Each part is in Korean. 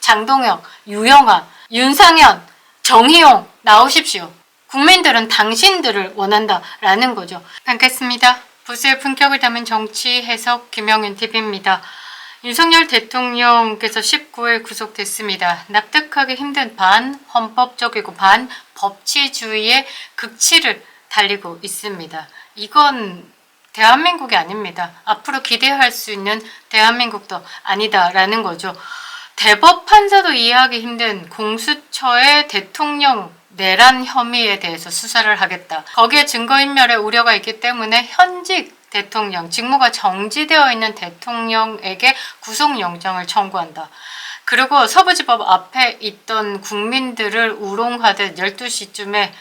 장동혁, 유영아, 윤상현, 정희용 나오십시오. 국민들은 당신들을 원한다라는 거죠. 반갑습니다. 보수의 품격을 담은 정치 해석 김영윤TV입니다. 윤석열 대통령께서 19일 구속됐습니다. 납득하기 힘든 반 헌법적이고 반 법치주의의 극치를 달리고 있습니다. 이건 대한민국이 아닙니다. 앞으로 기대할 수 있는 대한민국도 아니다라는 거죠. 대법 판사도 이해하기 힘든 공수처의 대통령 내란 혐의에 대해서 수사를 하겠다. 거기에 증거인멸의 우려가 있기 때문에 현직 대통령, 직무가 정지되어 있는 대통령에게 구속영장을 청구한다. 그리고 서부지법 앞에 있던 국민들을 우롱하듯 12시쯤에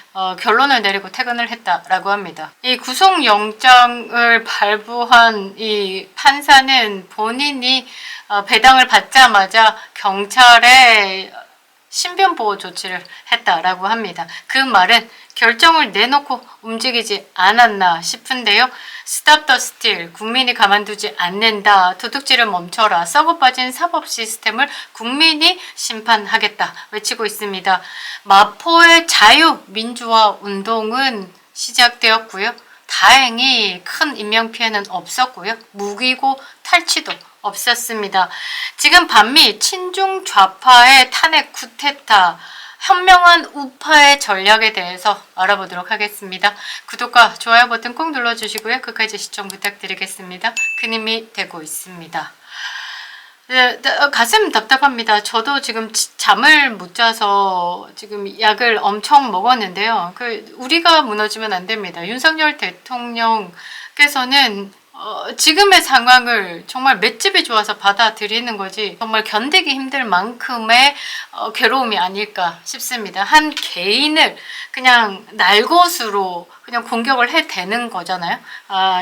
결론을 내리고 퇴근을 했다라고 합니다. 이 구속영장을 발부한 이 판사는 본인이 배당을 받자마자 경찰에 신변보호 조치를 했다라고 합니다. 그 말은 결정을 내놓고 움직이지 않았나 싶은데요. 스탑 더 스틸, 국민이 가만두지 않는다. 도둑질을 멈춰라. 썩어빠진 사법 시스템을 국민이 심판하겠다 외치고 있습니다. 마포의 자유민주화 운동은 시작되었고요. 다행히 큰 인명피해는 없었고요. 무기고 탈취도 없었습니다. 지금 반미 친중 좌파의 탄핵 쿠데타, 현명한 우파의 전략에 대해서 알아보도록 하겠습니다. 구독과 좋아요 버튼 꼭 눌러주시고요. 끝까지 시청 부탁드리겠습니다. 큰 힘이 되고 있습니다. 네, 가슴 답답합니다. 저도 지금 잠을 못 자서 지금 약을 엄청 먹었는데요. 우리가 무너지면 안 됩니다. 윤석열 대통령께서는 지금의 상황을 정말 맷집이 좋아서 받아들이는 거지 정말 견디기 힘들 만큼의 괴로움이 아닐까 싶습니다. 한 개인을 그냥 날것으로 그냥 공격을 해대는 거잖아요.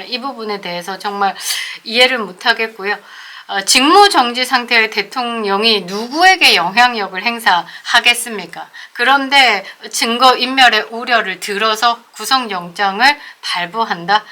이 부분에 대해서 정말 이해를 못하겠고요. 직무정지 상태의 대통령이 누구에게 영향력을 행사하겠습니까? 그런데 증거인멸의 우려를 들어서 구속영장을 발부한다.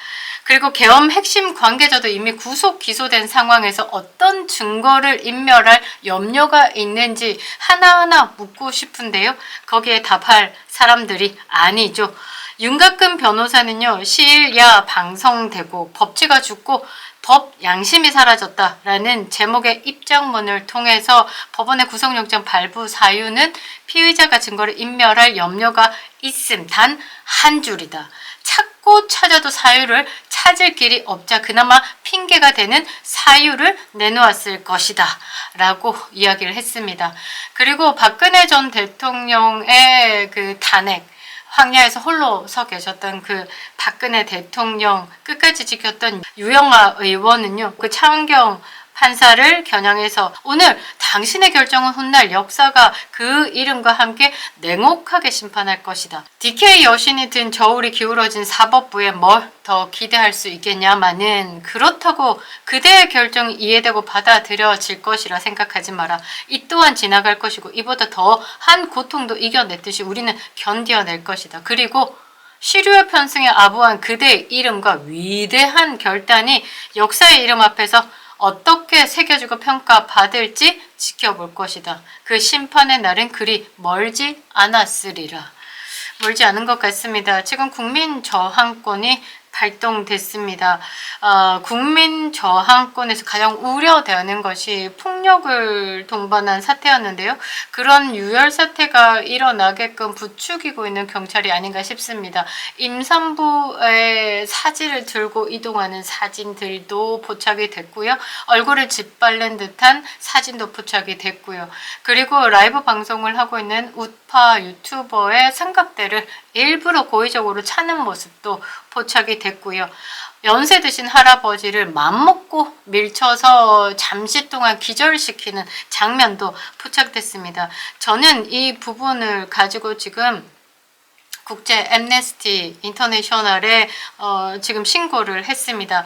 그리고 계엄 핵심 관계자도 이미 구속 기소된 상황에서 어떤 증거를 인멸할 염려가 있는지 하나하나 묻고 싶은데요. 거기에 답할 사람들이 아니죠. 윤곽근 변호사는요. 시일야 방송되고 법치가 죽고 법 양심이 사라졌다라는 제목의 입장문을 통해서 법원의 구속영장 발부 사유는 피의자가 증거를 인멸할 염려가 있음 단 한 줄이다. 찾고 찾아도 사유를 찾을 길이 없자 그나마 핑계가 되는 사유를 내놓았을 것이다 라고 이야기를 했습니다. 그리고 박근혜 전 대통령의 그 탄핵, 황야에서 홀로 서 계셨던 그 박근혜 대통령 끝까지 지켰던 유영아 의원은요. 그 차은경 판사를 겨냥해서 오늘 당신의 결정은 훗날 역사가 그 이름과 함께 냉혹하게 심판할 것이다. DK 여신이 든 저울이 기울어진 사법부에 뭘 더 기대할 수 있겠냐마는 그렇다고 그대의 결정이 이해되고 받아들여질 것이라 생각하지 마라. 이 또한 지나갈 것이고 이보다 더한 고통도 이겨냈듯이 우리는 견뎌낼 것이다. 그리고 시류의 편승에 아부한 그대의 이름과 위대한 결단이 역사의 이름 앞에서 어떻게 새겨지고 평가받을지 지켜볼 것이다. 그 심판의 날은 그리 멀지 않았으리라. 멀지 않은 것 같습니다. 지금 국민 저항권이 발동됐습니다. 국민 저항권에서 가장 우려되는 것이 폭력을 동반한 사태였는데요. 그런 유혈 사태가 일어나게끔 부추기고 있는 경찰이 아닌가 싶습니다. 임산부의 사지를 들고 이동하는 사진들도 포착이 됐고요. 얼굴을 짓밟는 듯한 사진도 포착이 됐고요. 그리고 라이브 방송을 하고 있는 우파 유튜버의 삼각대를 일부러 고의적으로 차는 모습도 포착이 됐고요. 연세 드신 할아버지를 맘먹고 밀쳐서 잠시 동안 기절시키는 장면도 포착됐습니다. 저는 이 부분을 가지고 지금 국제 앰네스티 인터내셔널에 지금 신고를 했습니다.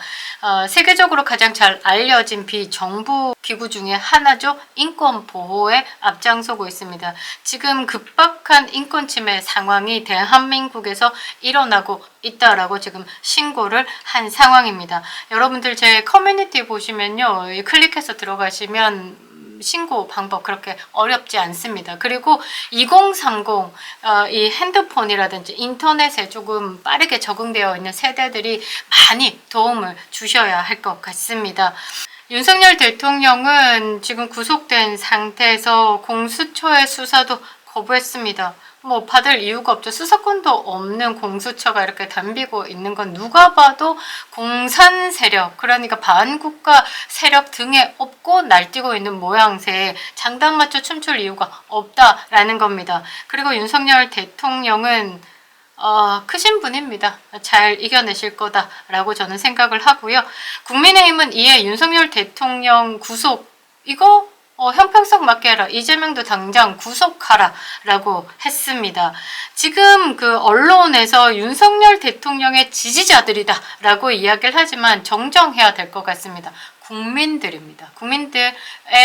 세계적으로 가장 잘 알려진 비정부 기구 중에 하나죠. 인권 보호에 앞장서고 있습니다. 지금 급박한 인권 침해 상황이 대한민국에서 일어나고 있다라고 지금 신고를 한 상황입니다. 여러분들 제 커뮤니티 보시면요. 클릭해서 들어가시면 신고 방법 그렇게 어렵지 않습니다. 그리고 2030 이 핸드폰이라든지 인터넷에 조금 빠르게 적응되어 있는 세대들이 많이 도움을 주셔야 할 것 같습니다. 윤석열 대통령은 지금 구속된 상태에서 공수처의 수사도 거부했습니다. 뭐 받을 이유가 없죠. 수사권도 없는 공수처가 이렇게 덤비고 있는 건 누가 봐도 공산 세력, 그러니까 반국가 세력 등에 업고 날뛰고 있는 모양새에 장단 맞춰 춤출 이유가 없다라는 겁니다. 그리고 윤석열 대통령은 크신 분입니다. 잘 이겨내실 거다라고 저는 생각을 하고요. 국민의힘은 이에 윤석열 대통령 구속 이거 형평성 맞게 해라. 이재명도 당장 구속하라 라고 했습니다. 지금 그 언론에서 윤석열 대통령의 지지자들이다 라고 이야기를 하지만 정정해야 될 것 같습니다. 국민들입니다. 국민들의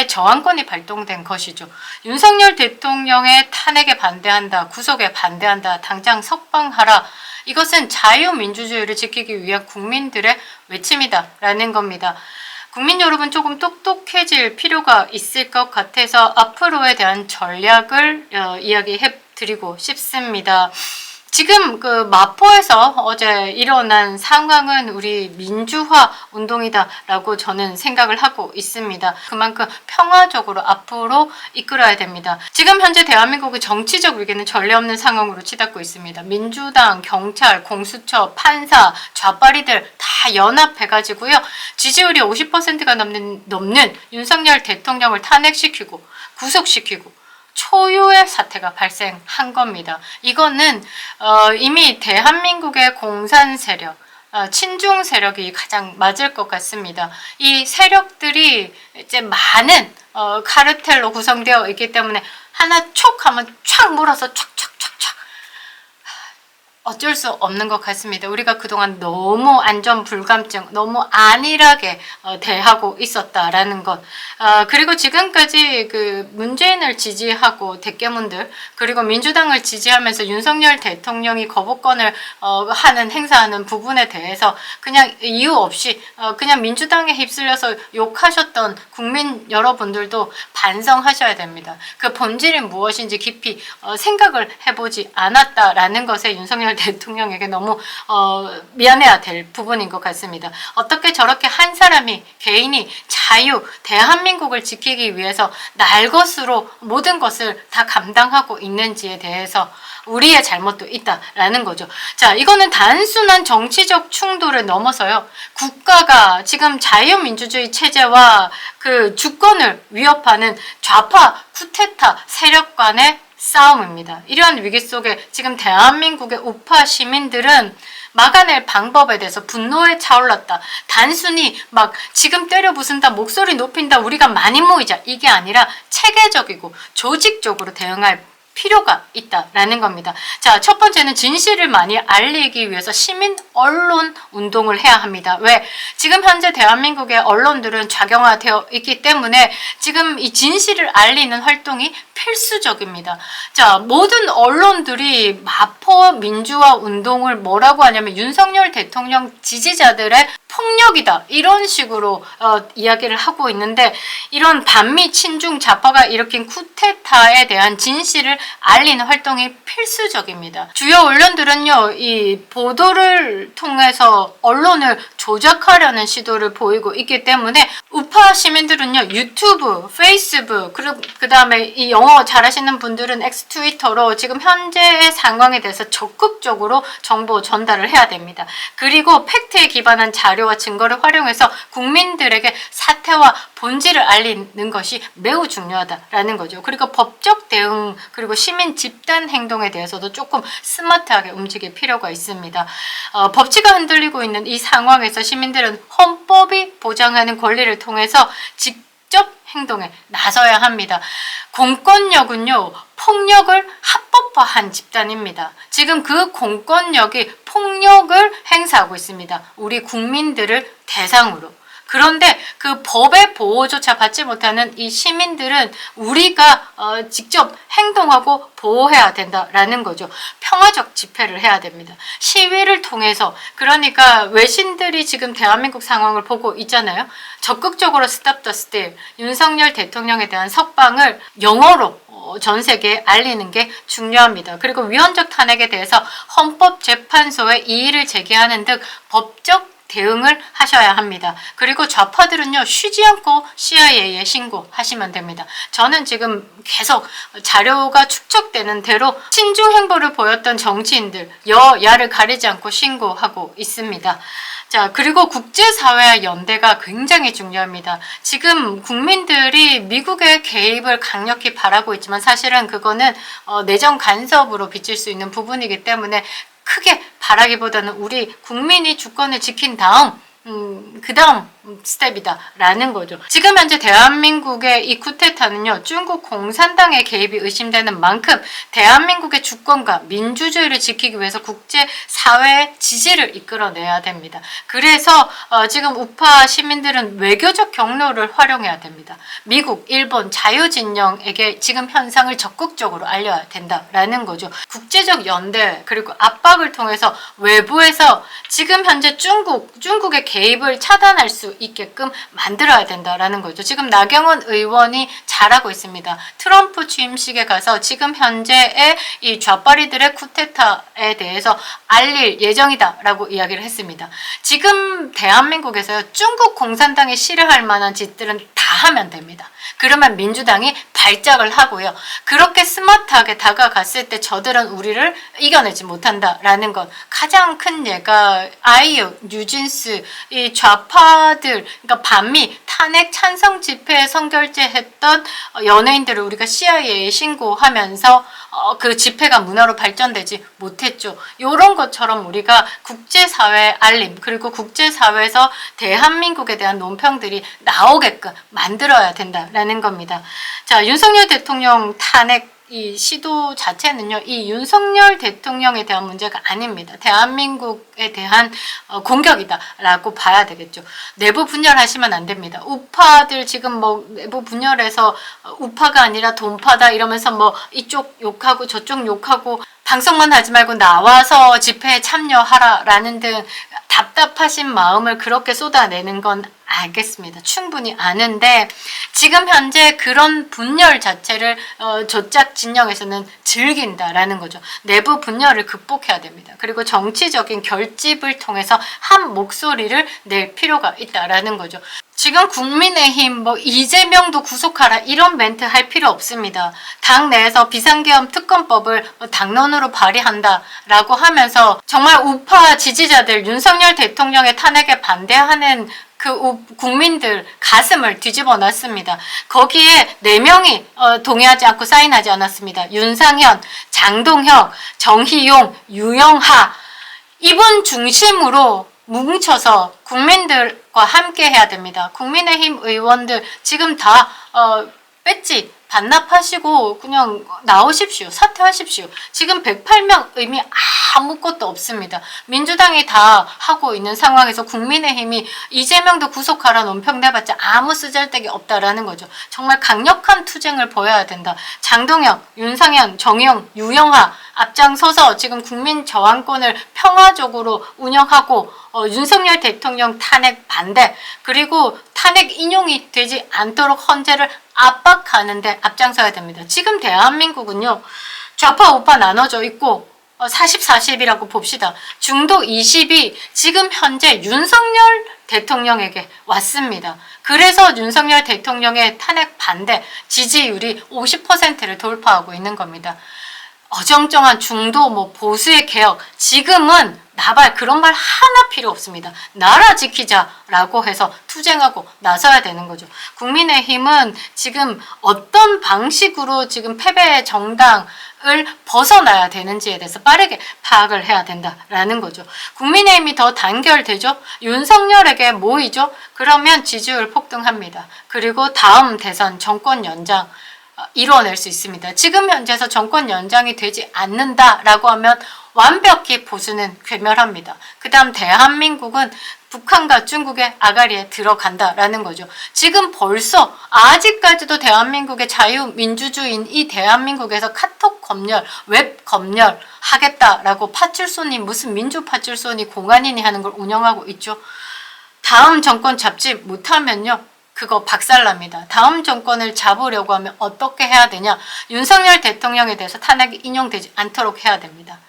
저항권이 발동된 것이죠. 윤석열 대통령의 탄핵에 반대한다. 구속에 반대한다. 당장 석방하라. 이것은 자유민주주의를 지키기 위한 국민들의 외침이다 라는 겁니다. 국민 여러분 조금 똑똑해질 필요가 있을 것 같아서 앞으로에 대한 전략을 이야기해 드리고 싶습니다. 지금 그 마포에서 어제 일어난 상황은 우리 민주화 운동이다라고 저는 생각을 하고 있습니다. 그만큼 평화적으로 앞으로 이끌어야 됩니다. 지금 현재 대한민국의 정치적 위기는 전례 없는 상황으로 치닫고 있습니다. 민주당, 경찰, 공수처, 판사, 좌파리들 다 연합해가지고요. 지지율이 50%가 넘는 윤석열 대통령을 탄핵시키고 구속시키고 초유의 사태가 발생한 겁니다. 이거는 이미 대한민국의 공산 세력, 친중 세력이 가장 맞을 것 같습니다. 이 세력들이 이제 많은 카르텔로 구성되어 있기 때문에 하나 촉 하면 촥 물어서 촥촥촥촥 어쩔 수 없는 것 같습니다. 우리가 그동안 너무 안전불감증, 너무 안일하게 대하고 있었다라는 것. 그리고 지금까지 그 문재인을 지지하고 대깨문들, 그리고 민주당을 지지하면서 윤석열 대통령이 거부권을 하는 행사하는 부분에 대해서 그냥 이유 없이 그냥 민주당에 휩쓸려서 욕하셨던 국민 여러분들도 반성하셔야 됩니다. 그 본질이 무엇인지 깊이 생각을 해보지 않았다라는 것에 윤석열 대통령에게 너무 미안해야 될 부분인 것 같습니다. 어떻게 저렇게 한 사람이 개인이 자유 대한민국을 지키기 위해서 날것으로 모든 것을 다 감당하고 있는지에 대해서 우리의 잘못도 있다라는 거죠. 자, 이거는 단순한 정치적 충돌을 넘어서요. 국가가 지금 자유민주주의 체제와 그 주권을 위협하는 좌파 쿠데타 세력 간의 싸움입니다. 이러한 위기 속에 지금 대한민국의 우파 시민들은 막아낼 방법에 대해서 분노에 차올랐다. 단순히 막 지금 때려 부순다, 목소리 높인다, 우리가 많이 모이자 이게 아니라 체계적이고 조직적으로 대응할 필요가 있다라는 겁니다. 자, 첫 번째는 진실을 많이 알리기 위해서 시민 언론 운동을 해야 합니다. 왜? 지금 현재 대한민국의 언론들은 좌경화되어 있기 때문에 지금 이 진실을 알리는 활동이 필수적입니다. 자, 모든 언론들이 마포 민주화 운동을 뭐라고 하냐면 윤석열 대통령 지지자들의 폭력이다. 이런 식으로 이야기를 하고 있는데 이런 반미 친중 좌파가 일으킨 쿠데타에 대한 진실을 알리는 활동이 필수적입니다. 주요 언론들은요, 이 보도를 통해서 언론을 조작하려는 시도를 보이고 있기 때문에 우파 시민들은요, 유튜브, 페이스북, 그리고 그 다음에 이 영어 잘하시는 분들은 X 트위터로 지금 현재의 상황에 대해서 적극적으로 정보 전달을 해야 됩니다. 그리고 팩트에 기반한 자료와 증거를 활용해서 국민들에게 사태와 본질을 알리는 것이 매우 중요하다라는 거죠. 그리고 법적 대응, 그리고 시민 집단 행동에 대해서도 조금 스마트하게 움직일 필요가 있습니다. 법치가 흔들리고 있는 이 상황에서 시민들은 헌법이 보장하는 권리를 통해서 직접 행동에 나서야 합니다. 공권력은요, 폭력을 합법화한 집단입니다. 지금 그 공권력이 폭력을 행사하고 있습니다. 우리 국민들을 대상으로. 그런데 그 법의 보호조차 받지 못하는 이 시민들은 우리가 직접 행동하고 보호해야 된다라는 거죠. 평화적 집회를 해야 됩니다. 시위를 통해서, 그러니까 외신들이 지금 대한민국 상황을 보고 있잖아요. 적극적으로 Stop the Steal, 윤석열 대통령에 대한 석방을 영어로 전 세계에 알리는 게 중요합니다. 그리고 위헌적 탄핵에 대해서 헌법재판소에 이의를 제기하는 등 법적 대응을 하셔야 합니다. 그리고 좌파들은요, 쉬지 않고 CIA에 신고하시면 됩니다. 저는 지금 계속 자료가 축적되는 대로 친중 행보를 보였던 정치인들 여야를 가리지 않고 신고하고 있습니다. 자, 그리고 국제사회와 연대가 굉장히 중요합니다. 지금 국민들이 미국의 개입을 강력히 바라고 있지만 사실은 그거는 내정 간섭으로 비칠 수 있는 부분이기 때문에 크게 바라기보다는 우리 국민이 주권을 지킨 다음 그 다음 스텝이다라는 거죠. 지금 현재 대한민국의 이 쿠데타는요, 중국 공산당의 개입이 의심되는 만큼 대한민국의 주권과 민주주의를 지키기 위해서 국제사회의 지지를 이끌어내야 됩니다. 그래서 지금 우파 시민들은 외교적 경로를 활용해야 됩니다. 미국, 일본, 자유진영에게 지금 현상을 적극적으로 알려야 된다라는 거죠. 국제적 연대 그리고 압박을 통해서 외부에서 지금 현재 중국의 개입을 차단할 수 있게끔 만들어야 된다라는 거죠. 지금 나경원 의원이 잘하고 있습니다. 트럼프 취임식에 가서 지금 현재의 이 좌파리들의 쿠데타에 대해서 알릴 예정이다라고 이야기를 했습니다. 지금 대한민국에서요, 중국 공산당이 싫어할 만한 짓들은 다 하면 됩니다. 그러면 민주당이 발작을 하고요. 그렇게 스마트하게 다가갔을 때 저들은 우리를 이겨내지 못한다라는 것. 가장 큰 예가 아이유, 뉴진스, 이 좌파들, 그러니까 반미 탄핵 찬성 집회에 선결제했던 연예인들을 우리가 CIA에 신고하면서 그 집회가 문화로 발전되지 못했죠. 이런 것처럼 우리가 국제사회에 알림, 그리고 국제사회에서 대한민국에 대한 논평들이 나오게끔 만들어야 된다라는 겁니다. 자, 윤석열 대통령 탄핵 이 시도 자체는요, 이 윤석열 대통령에 대한 문제가 아닙니다. 대한민국에 대한 공격이다라고 봐야 되겠죠. 내부 분열하시면 안 됩니다. 우파들 지금 뭐 내부 분열해서 우파가 아니라 돈파다 이러면서 뭐 이쪽 욕하고 저쪽 욕하고 방송만 하지 말고 나와서 집회에 참여하라라는 등 답답하신 마음을 그렇게 쏟아내는 건 알겠습니다. 충분히 아는데 지금 현재 그런 분열 자체를 저짝 진영에서는 즐긴다라는 거죠. 내부 분열을 극복해야 됩니다. 그리고 정치적인 결집을 통해서 한 목소리를 낼 필요가 있다라는 거죠. 지금 국민의힘 뭐 이재명도 구속하라 이런 멘트 할 필요 없습니다. 당 내에서 비상계엄 특검법을 당론으로 발의한다라고 하면서 정말 우파 지지자들 윤석열 대통령의 탄핵에 반대하는 그 국민들 가슴을 뒤집어 놨습니다. 거기에 4명이 동의하지 않고 사인하지 않았습니다. 윤상현, 장동혁, 정희용, 유영하 이분 중심으로 뭉쳐서 국민들과 함께 해야 됩니다. 국민의힘 의원들 지금 다 배지 반납하시고 그냥 나오십시오. 사퇴하십시오. 지금 108명 의미 아무것도 없습니다. 민주당이 다 하고 있는 상황에서 국민의힘이 이재명도 구속하라 논평 내봤자 아무 쓰잘데기 없다라는 거죠. 정말 강력한 투쟁을 보여야 된다. 장동혁, 윤상현, 정의용, 유영하 앞장서서 지금 국민 저항권을 평화적으로 운영하고 윤석열 대통령 탄핵 반대 그리고 탄핵 인용이 되지 않도록 헌재를 압박하는데 앞장서야 됩니다. 지금 대한민국은요, 좌파 우파 나눠져 있고 40, 40이라고 봅시다. 중도 20이 지금 현재 윤석열 대통령에게 왔습니다. 그래서 윤석열 대통령의 탄핵 반대 지지율이 50%를 돌파하고 있는 겁니다. 어정쩡한 중도 뭐 보수의 개혁 지금은 나발 그런 말 하나 필요 없습니다. 나라 지키자라고 해서 투쟁하고 나서야 되는 거죠. 국민의힘은 지금 어떤 방식으로 지금 패배 정당을 벗어나야 되는지에 대해서 빠르게 파악을 해야 된다라는 거죠. 국민의힘이 더 단결되죠. 윤석열에게 모이죠. 그러면 지지율 폭등합니다. 그리고 다음 대선 정권 연장 이뤄낼 수 있습니다. 지금 현재에서 정권 연장이 되지 않는다라고 하면 완벽히 보수는 괴멸합니다. 그 다음 대한민국은 북한과 중국의 아가리에 들어간다라는 거죠. 지금 벌써 아직까지도 대한민국의 자유민주주의인 이 대한민국에서 카톡 검열, 웹 검열 하겠다라고 파출소니 무슨 민주파출소니 공안인이 하는 걸 운영하고 있죠. 다음 정권 잡지 못하면요. 그거 박살납니다. 다음 정권을 잡으려고 하면 어떻게 해야 되냐. 윤석열 대통령에 대해서 탄핵이 인용되지 않도록 해야 됩니다.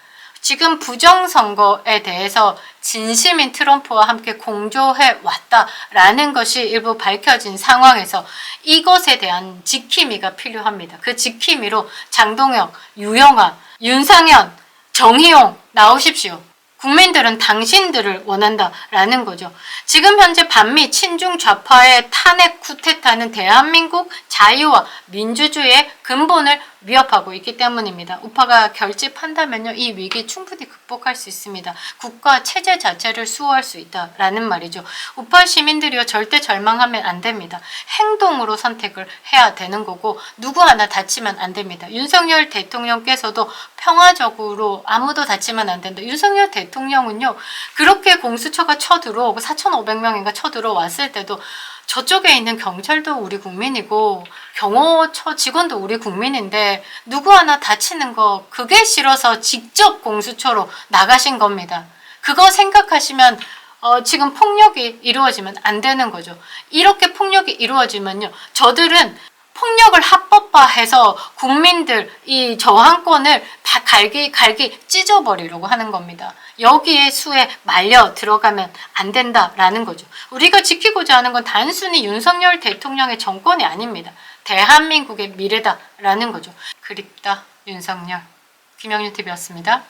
지금 부정선거에 대해서 진심인 트럼프와 함께 공조해 왔다라는 것이 일부 밝혀진 상황에서 이것에 대한 지킴이가 필요합니다. 그 지킴이로 장동혁, 유영아, 윤상현, 정희용 나오십시오. 국민들은 당신들을 원한다라는 거죠. 지금 현재 반미 친중 좌파의 탄핵 쿠데타는 대한민국 자유와 민주주의의 근본을 위협하고 있기 때문입니다. 우파가 결집한다면요, 이 위기 충분히 극복할 수 있습니다. 국가 체제 자체를 수호할 수 있다라는 말이죠. 우파 시민들이요, 절대 절망하면 안 됩니다. 행동으로 선택을 해야 되는 거고 누구 하나 다치면 안 됩니다. 윤석열 대통령께서도 평화적으로 아무도 다치면 안 된다. 윤석열 대통령은요, 그렇게 공수처가 쳐들어오고 4,500명인가 쳐들어왔을 때도 저쪽에 있는 경찰도 우리 국민이고 경호처 직원도 우리 국민인데 누구 하나 다치는 거 그게 싫어서 직접 공수처로 나가신 겁니다. 그거 생각하시면 지금 폭력이 이루어지면 안 되는 거죠. 이렇게 폭력이 이루어지면요, 저들은 폭력을 합법화해서 국민들 이 저항권을 다 갈기 찢어버리려고 하는 겁니다. 여기에 수에 말려 들어가면 안 된다라는 거죠. 우리가 지키고자 하는 건 단순히 윤석열 대통령의 정권이 아닙니다. 대한민국의 미래다라는 거죠. 그립다 윤석열. 김영윤 TV였습니다.